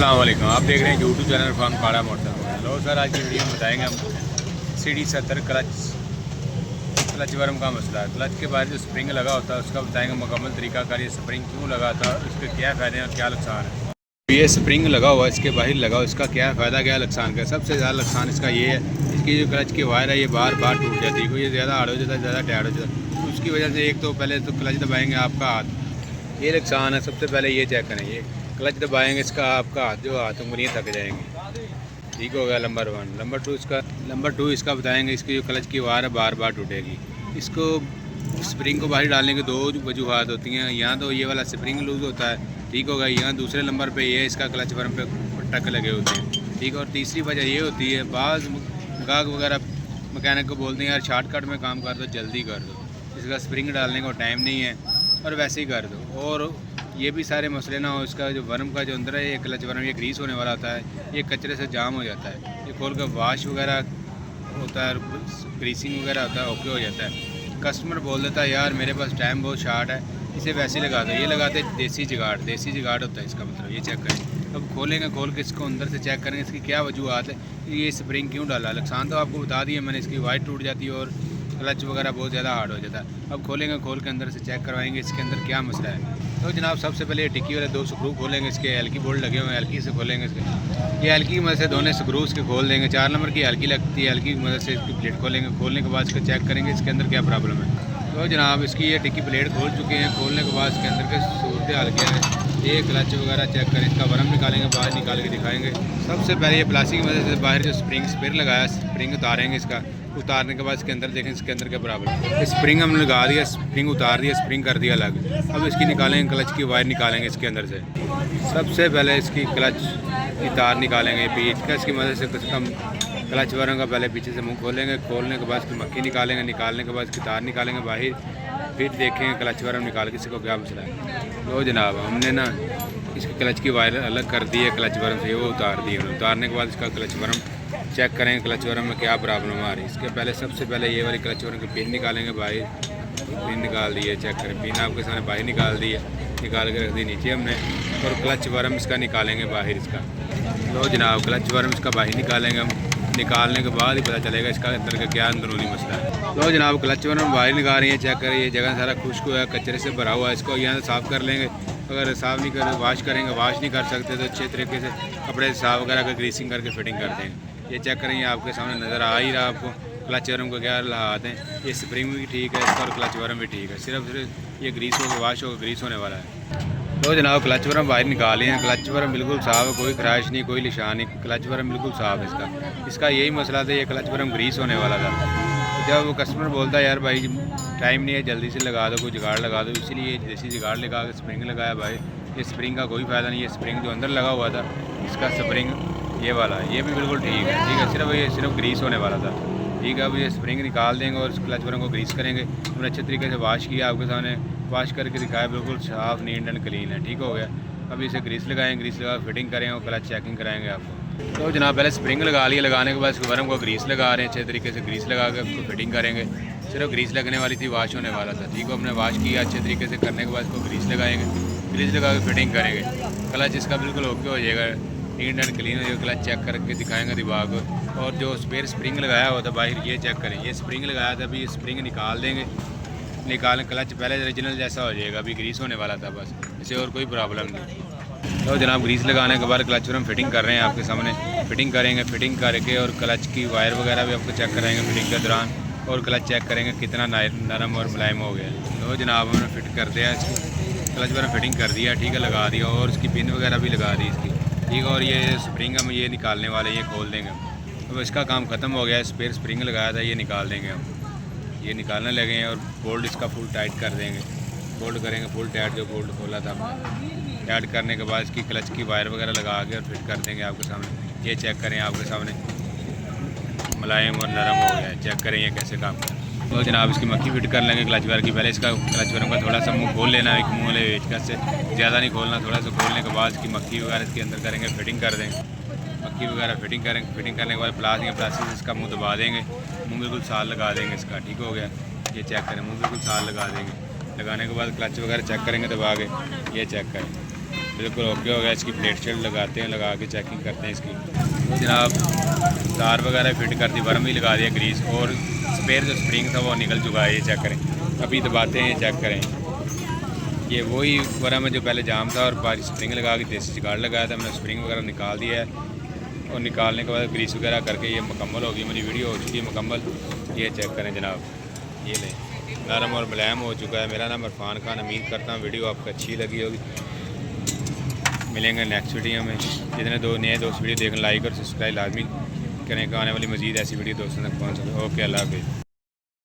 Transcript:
अस्सलाम वालेकुम। आप देख रहे हैं यूट्यूब चैनल फन पाड़ा मोटर। लो सर, आज की वीडियो में बताएंगे हम CD70 क्लच वर्म का मसला है। क्लच के बाद जो स्प्रिंग लगा होता है उसका बताएंगे मुकम्मल तरीकाकार, ये स्प्रिंग क्यों लगा था, उसके क्या फ़ायदे हैं और क्या नुकसान है। ये स्प्रिंग लगा हुआ है, इसके बाहर लगा हुआ, इसका क्या फ़ायदा क्या नुकसान का। सबसे ज़्यादा नुकसान इसका ये है, इसकी जो क्लच की वायर है ये बार बार टूट जाती है। कोई ज़्यादा हार्ड हो जाता है, ज़्यादा टायर्ड हो जाता है, तो उसकी वजह से एक तो पहले तो क्लच दबाएंगे आपका हाथ, ये नुकसान है। सबसे पहले ये चेक करें, ये क्लच दबाएंगे इसका आपका हाथ जो हाथ उंगलियाँ थक जाएंगी। ठीक हो गया नंबर 1। नंबर टू इसका बताएंगे, इसकी जो क्लच की वायर है बार बार टूटेगी। इसको स्प्रिंग को बाहर डालने की दो वजूहत होती हैं। यहाँ तो ये वाला स्प्रिंग लूज़ होता है, ठीक होगा। यहाँ दूसरे नंबर पे ये इसका क्लच वर्म पे टक लगे होते हैं, ठीक। और तीसरी वजह ये होती है, बाज़ गाहक वगैरह मैकेनिक को बोलते हैं यार शॉर्टकट में काम कर दो, जल्दी कर दो, इसका स्प्रिंग डालने को टाइम नहीं है और वैसे ही कर दो। और ये भी सारे मसले ना हो, इसका जो वर्म का जो अंदर है ये क्लच वर्म ये ग्रीस होने वाला होता है, ये कचरे से जाम हो जाता है। ये खोल कर वाश वगैरह होता है, ग्रीसिंग वगैरह होता है, ओके हो जाता है। कस्टमर बोल देता है यार मेरे पास टाइम बहुत शार्ट है, इसे वैसे ही लगा दो। ये लगाते देसी जुगाड़ होता है इसका मतलब। ये चेक करें, अब खोलेंगे, खोल के इसको अंदर से चेक करेंगे इसकी क्या वजूहत है, ये स्प्रिंग क्यों डाला। नुकसान तो आपको बता दिया मैंने, इसकी वायर टूट जाती है और क्लच वगैरह बहुत ज़्यादा हार्ड हो जाता है। अब खोलेंगे, खोल के अंदर से चेक करवाएंगे इसके अंदर क्या मसला है। तो जनाब सबसे पहले टिक्की वाले 2 स्क्रू खोलेंगे, इसके एलकी बोल्ट लगे हुए हैं, एलकी से खोलेंगे इसके। ये एलकी की मदद से दोनों स्क्रू इसके खोल देंगे। 4 नंबर की एलकी लगती है, एलकी की मदद से इसकी प्लेट खोलेंगे। खोलने के बाद इसको चेक करेंगे इसके अंदर क्या प्रॉब्लम है। तो जनाब इसकी ये टिक्की प्लेट खोल चुके हैं। खोलने के बाद इसके अंदर के सूरत हाल क्या है, ये क्लच वगैरह चेक करें, इसका वर्म निकालेंगे, बाहर निकाल के दिखाएंगे। सबसे पहले ये प्लास्टिक की मदद से बाहर जो स्प्रिंग लगाया, स्प्रिंग उतारेंगे। इसका उतारने के बाद इसके अंदर देखें इसके अंदर क्या प्रॉब्लम। स्प्रिंग हमने लगा दिया, स्प्रिंग उतार दिया, स्प्रिंग कर दिया अलग। अब इसकी निकालेंगे, क्लच की वायर निकालेंगे इसके अंदर से। सबसे पहले इसकी क्लच की तार निकालेंगे पीछे का, इसकी मदद से कुछ कम क्लच वर्म का पहले पीछे से मुंह खोलेंगे। खोलने के बाद इसकी मक्खी निकालेंगे, निकालने के बाद इसकी तार निकालेंगे बाहर। फिर देखेंगे क्लच वर्म निकाल के इसको क्या मसला है। तो जनाब हमने ना इसकी क्लच की वायर अलग कर दी है क्लच वर्म से, वो उतार दी है। उतारने के बाद इसका क्लच वर्म चेक करेंगे, क्लच वर्म में क्या प्रॉब्लम आ रही है। इसके पहले सबसे पहले ये वाली क्लच वर्म की पिन निकालेंगे बाहर। पिन निकाल दी है, चेक करें, पिन आपके सामने बाहर निकाल दी है, निकाल के रख दी नीचे हमने। और क्लच वर्म इसका निकालेंगे बाहर इसका। तो जनाब क्लच वर्म इसका बाहर निकालेंगे हम। निकालने के बाद ही पता चलेगा इसका अंदर का क्या अंदरूनी मसला है। तो जनाब क्लच वर्म बाहर निकाल रही है, चेक करें, ये जगह सारा खुश्क हुआ है, कचरे से भरा हुआ है। इसको यहाँ से साफ़ कर लेंगे। अगर साफ़ नहीं कर वाश करेंगे, वाश नहीं कर सकते तो अच्छे तरीके से कपड़े साफ़ वगैरह कर ग्रीसिंग करके फिटिंग कर देंगे। ये चेक करें, ये आपके सामने नज़र आ ही रहा आपको क्लच वर्म को क्या हालात हैं। ये स्प्रिंग भी ठीक है इसका और क्लच वर्म भी ठीक है, सिर्फ ये ग्रीस होकर वाश होकर ग्रीस होने वाला है। तो जनाब क्लच वर्म बाहर निकाले हैं, क्लच वर्म बिल्कुल साफ़ है, कोई खराश नहीं, कोई निशान नहीं, क्लच वर्म बिल्कुल साफ़ है। इसका यही मसला था, ये क्लच वर्म ग्रीस होने वाला था। तो जब वो कस्टमर बोलता है यार भाई टाइम नहीं है, जल्दी से लगा दो, कोई जुगाड़ लगा दो, इसीलिए देसी जुगाड़ लगा के स्प्रिंग लगाया भाई। ये स्प्रिंग का कोई फ़ायदा नहीं है। स्प्रिंग जो अंदर लगा हुआ था इसका स्प्रिंग ये वाला, ये भी बिल्कुल ठीक है, सिर्फ ग्रीस होने वाला था, ठीक है। अब ये स्प्रिंग निकाल देंगे और क्लच वर्म को ग्रीस करेंगे। हमने अच्छे तरीके से वाश किया, आपके सामने वाश करके दिखाया, बिल्कुल साफ़ नीट एंड क्लीन है, ठीक हो गया। अब इसे ग्रीस लगाएंगे, ग्रीस लगा फिटिंग करें और क्लच चेकिंग कराएंगे आपको। तो जनाब पहले स्प्रिंग लगा लिया, लगाने के बाद इसके वर्म को ग्रीस लगा रहे हैं, अच्छे तरीके से ग्रीस लगा के उसको फिटिंग करेंगे। सिर्फ ग्रीस लगने वाली थी, वाश होने वाला था, ठीक है। हमने वाश किया अच्छे तरीके से, करने के बाद इसको ग्रीस लगाएंगे, ग्रीस लगा के फिटिंग करेंगे। क्लच इसका बिल्कुल ओके हो जाएगा, नीट एंड क्लीन हो जाएगा। क्लच चेक करके दिखाएंगे दिमाग। और जो स्पेयर स्प्रिंग लगाया हुआ था बाहर, ये चेक करें, ये स्प्रिंग लगाया था, अभी ये स्प्रिंग निकाल देंगे। निकालें, क्लच पहले ओरिजिनल जैसा हो जाएगा, अभी ग्रीस होने वाला था बस, इसे और कोई प्रॉब्लम नहीं। तो जनाब ग्रीस लगाने के बाद क्लच वर्म फिटिंग कर रहे हैं आपके सामने, फिटिंग करेंगे। फिटिंग करके और क्लच की वायर वगैरह भी आपको चेक कराएंगे फिटिंग के दौरान। और क्लच चेक करेंगे कितना नरम और मुलायम हो गया। तो जनाब हमने फिट कर दिया इसकी, क्लच वर्म फिटिंग कर दिया, ठीक है, लगा दिया। और इसकी पिन वगैरह भी लगा दी इसकी, ठीक है। और ये स्प्रिंग हम ये निकालने वाले, ये खोल देंगे। तो इसका काम ख़त्म हो गया है। स्पेयर स्प्रिंग लगाया था, ये निकाल देंगे हम, ये निकालने लगे हैं। और बोल्ट इसका फुल टाइट कर देंगे, बोल्ट करेंगे फुल टाइट, जो बोल्ट खोला था टाइट करने के बाद इसकी क्लच की वायर वगैरह लगा के और फिट कर देंगे आपके सामने। ये चेक करें, आपके सामने मुलायम और नरम हो गया है, चेक करें ये कैसे काम कर। तो जनाब इसकी मक्खी फिट कर लेंगे क्लच वायर की। पहले इसका क्लच वायर का थोड़ा सा मुँह खोल लेना, एक मुँह ले से ज़्यादा नहीं खोलना, थोड़ा सा खोलने के बाद इसकी मक्खी वगैरह इसके अंदर करेंगे, फिटिंग कर देंगे। मक्खी वगैरह फिटिंग करेंगे, फिटिंग करने के बाद प्लास्टिक से इसका मुँह दबा देंगे, मुँह बिल्कुल साल लगा देंगे इसका, ठीक हो गया। ये चेक करें, मुँह बिल्कुल साल लगा देंगे। लगाने के बाद क्लच वगैरह चेक करेंगे दबा के, ये चेक करें। बिल्कुल ओके हो गया। इसकी प्लेट शेट लगाते हैं, लगा के चेकिंग करते हैं इसकी। तो जनाब तार वगैरह फिट कर दी, वर्म भी लगा दिया ग्रीस, और स्पेयर जो स्प्रिंग था वो निकल चुका है। ये चेक करें, अभी दबाते हैं, चेक करें। ये वही वर्म है जो पहले जाम था, और बाहर स्प्रिंग लगा के देसी जुगाड़ लगाया था। मैंने स्प्रिंग वगैरह निकाल दिया है, और निकालने के बाद ग्रीस वगैरह करके ये मुकम्मल होगी। मेरी वीडियो हो चुकी है मुकम्मल। ये चेक करें जनाब, ये लें, नरम और मुलायम हो चुका है। मेरा नाम इरफान खान। उम्मीद करता हूँ वीडियो आपको अच्छी लगी होगी। मिलेंगे नेक्स्ट वीडियो में। जितने नए दोस्त वीडियो देखें, लाइक और सब्सक्राइब लाजमी करें कि आने वाली मज़ीद ऐसी वीडियो दोस्तों तक पहुँच सके। ओके, अल्लाह हाफिज़।